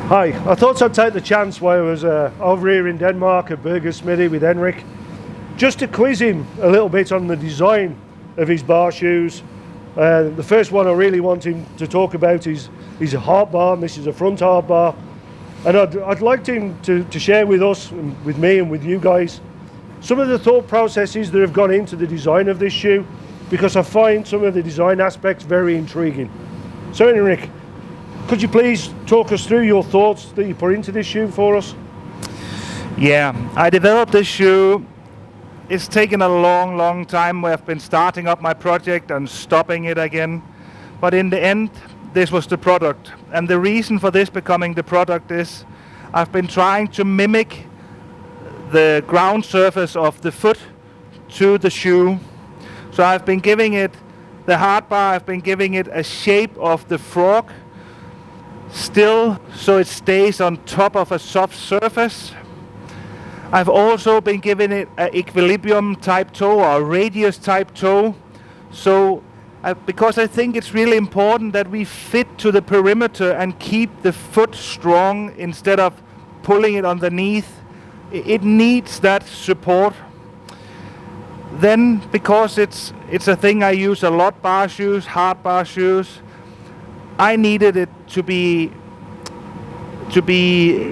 Hi, I thought I'd take the chance while I was over here in Denmark at Bergers Smithy with Henrik, just to quiz him a little bit on the design of his bar shoes. The first one I really want him to talk about is a hard bar, and this is a front hard bar. And I'd like him to share with us, and with me and with you guys, some of the thought processes that have gone into the design of this shoe, because I find some of the design aspects very intriguing. So Henrik, could you please talk us through your thoughts that you put into this shoe for us? Yeah, I developed this shoe. It's taken a long time where I've been starting up my project and stopping it again. But in the end, this was the product. And the reason for this becoming the product is I've been trying to mimic the ground surface of the foot to the shoe. So I've been giving it, the hard bar, I've been giving it a shape of the frog, still so it stays on top of a soft surface. I've also been giving it an equilibrium type toe or a radius type toe. So because I think it's really important that we fit to the perimeter and keep the foot strong instead of pulling it underneath. It needs that support. Then, because it's a thing I use a lot, bar shoes, hard bar shoes, I needed it to be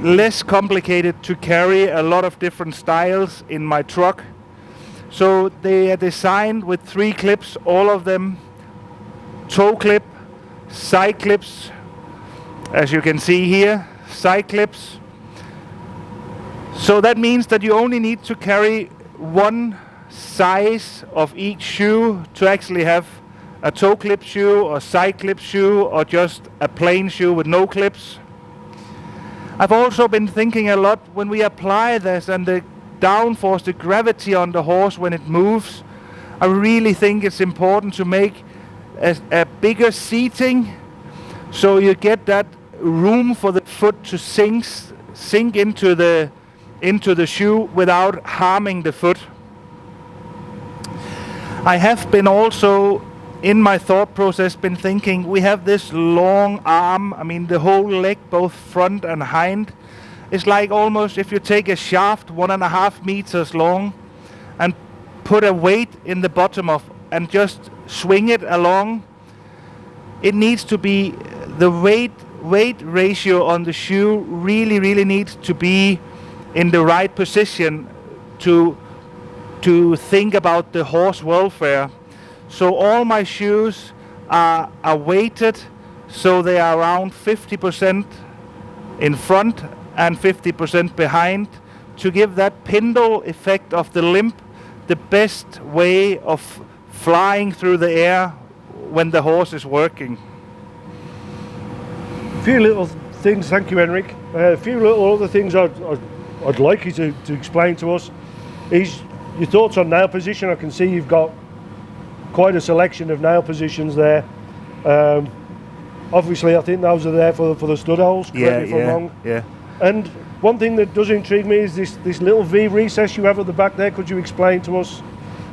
less complicated to carry a lot of different styles in my truck. So they are designed with 3 clips, all of them toe clip, side clips, as you can see here, side clips. So that means that you only need to carry one size of each shoe to actually have a toe clip shoe or side clip shoe or just a plain shoe with no clips. I've also been thinking a lot when we apply this and the downforce, the gravity on the horse when it moves. I really think it's important to make a bigger seating so you get that room for the foot to sink into the shoe without harming the foot. I have been also, in my thought process, been thinking we have this long arm, I mean the whole leg, both front and hind. It's like almost if you take a shaft 1.5 meters long and put a weight in the bottom of and just swing it along. It needs to be, the weight ratio on the shoe really needs to be in the right position to think about the horse welfare. So all my shoes are weighted, so they are around 50% in front and 50% behind to give that pintle effect of the limp, the best way of flying through the air when the horse is working. A few little things, thank you Henrik. A few little other things I'd like you to explain to us is your thoughts on nail position. I can see you've got quite a selection of nail positions there. Obviously I think those are there for the stud holes, correct me if I'm wrong. Yeah. And one thing that does intrigue me is this little V recess you have at the back there. Could you explain to us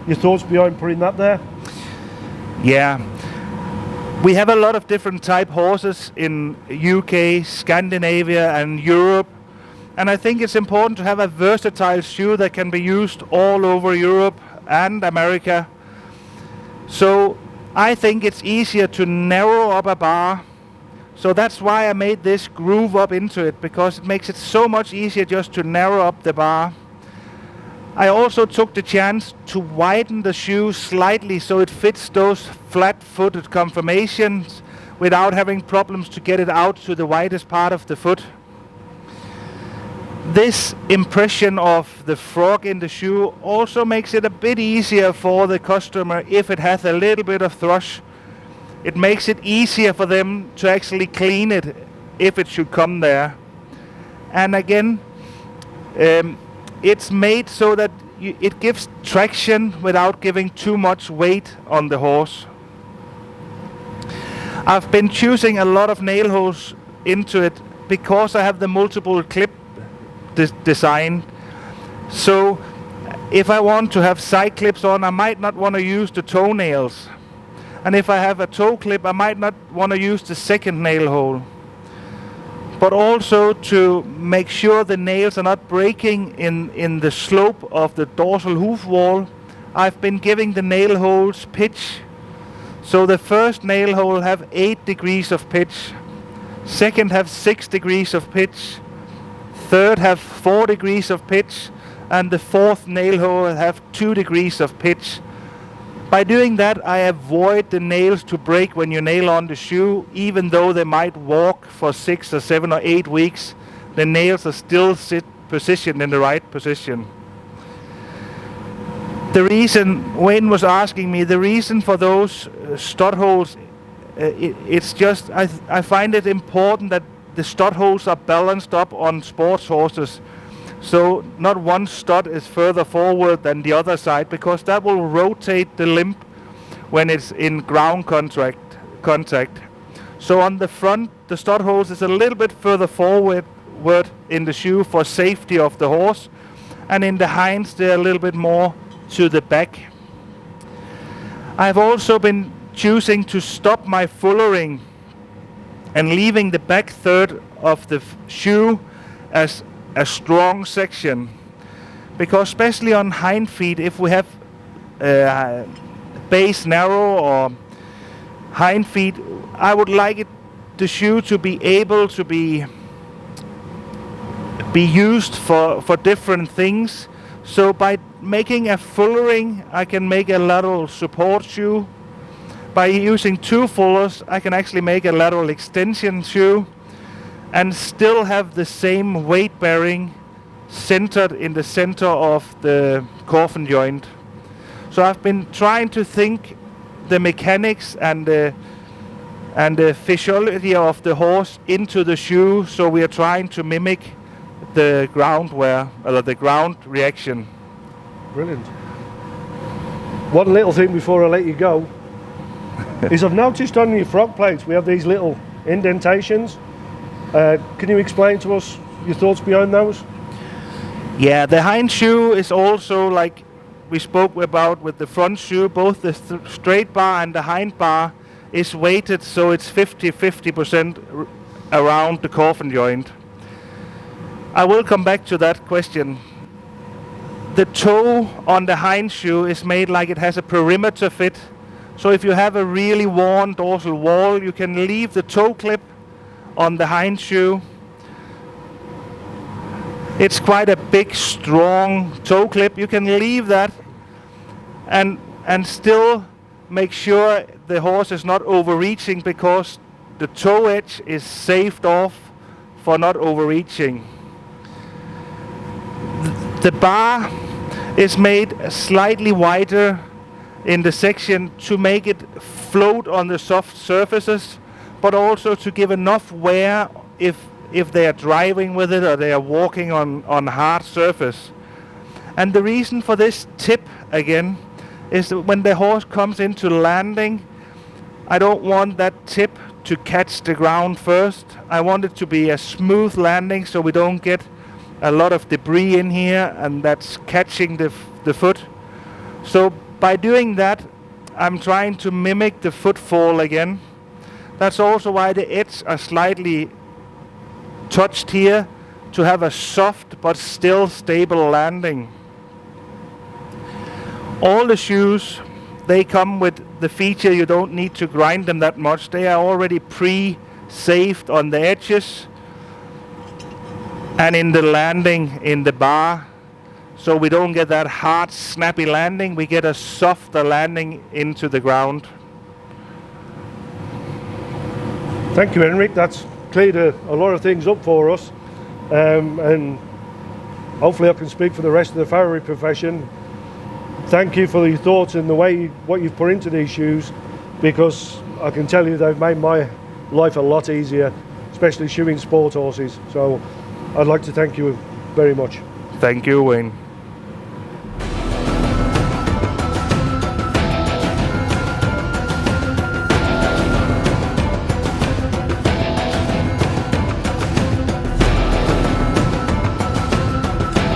your thoughts behind putting that there? Yeah. We have a lot of different type horses in UK, Scandinavia and Europe. And I think it's important to have a versatile shoe that can be used all over Europe and America. So I think it's easier to narrow up a bar. So that's why I made this groove up into it, because it makes it so much easier just to narrow up the bar. I also took the chance to widen the shoe slightly so it fits those flat-footed conformations without having problems to get it out to the widest part of the foot. This impression of the frog in the shoe also makes it a bit easier for the customer if it has a little bit of thrush. It makes it easier for them to actually clean it if it should come there. And again, it's made so that it gives traction without giving too much weight on the horse. I've been choosing a lot of nail holes into it because I have the multiple clip design. So if I want to have side clips on, I might not want to use the toenails. And if I have a toe clip, I might not want to use the second nail hole. but also to make sure the nails are not breaking in the slope of the dorsal hoof wall. I've been giving the nail holes pitch. So the first nail hole have 8 degrees of pitch, second have 6 degrees of pitch, third have 4 degrees of pitch, and the fourth nail hole have 2 degrees of pitch. By doing that, I avoid the nails to break when you nail on the shoe. Even though they might walk for 6 or 7 or 8 weeks, the nails are still positioned in the right position. The reason, Wayne was asking me, the reason for those stud holes, it's just, I find it important that the stud holes are balanced up on sports horses. So not one stud is further forward than the other side, because that will rotate the limb when it's in ground contact. So on the front, the stud holes is a little bit further forward in the shoe for safety of the horse, and in the hinds they're a little bit more to the back. I've also been choosing to stop my fullering and leaving the back third of the shoe as a strong section, because especially on hind feet, if we have base narrow or hind feet, I would like the shoe to be able to be used for different things. So by making a fullering, I can make a lateral support shoe. By using 2 fullers, I can actually make a lateral extension shoe and still have the same weight bearing centered in the center of the coffin joint. So I've been trying to think the mechanics and the physiology of the horse into the shoe, so we are trying to mimic the ground wear, or the ground reaction. Brilliant. One little thing before I let you go is I've noticed on your frog plates we have these little indentations. Can you explain to us your thoughts behind those? Yeah, the hind shoe is also like we spoke about with the front shoe. Both the straight bar and the hind bar is weighted, so it's 50% around the coffin joint. I will come back to that question. The toe on the hind shoe is made like it has a perimeter fit. So if you have a really worn dorsal wall, you can leave the toe clip on the hind shoe. It's quite a big, strong toe clip. You can leave that and still make sure the horse is not overreaching, because the toe edge is saved off for not overreaching. The bar is made slightly wider in the section to make it float on the soft surfaces, but also to give enough wear if they are driving with it or they are walking on hard surface. And the reason for this tip again is that when the horse comes into landing, I don't want that tip to catch the ground first. I want it to be a smooth landing, so we don't get a lot of debris in here and that's catching the foot. So by doing that, I'm trying to mimic the footfall again. That's also why the edges are slightly touched here, to have a soft but still stable landing. All the shoes, they come with the feature you don't need to grind them that much. They are already pre-saved on the edges and in the landing in the bar. So we don't get that hard, snappy landing. We get a softer landing into the ground. Thank you, Henrik. That's cleared a lot of things up for us. And hopefully I can speak for the rest of the farriery profession. Thank you for your thoughts and the way what you've put into these shoes, because I can tell you they've made my life a lot easier, especially shoeing sport horses. So I'd like to thank you very much. Thank you, Wayne.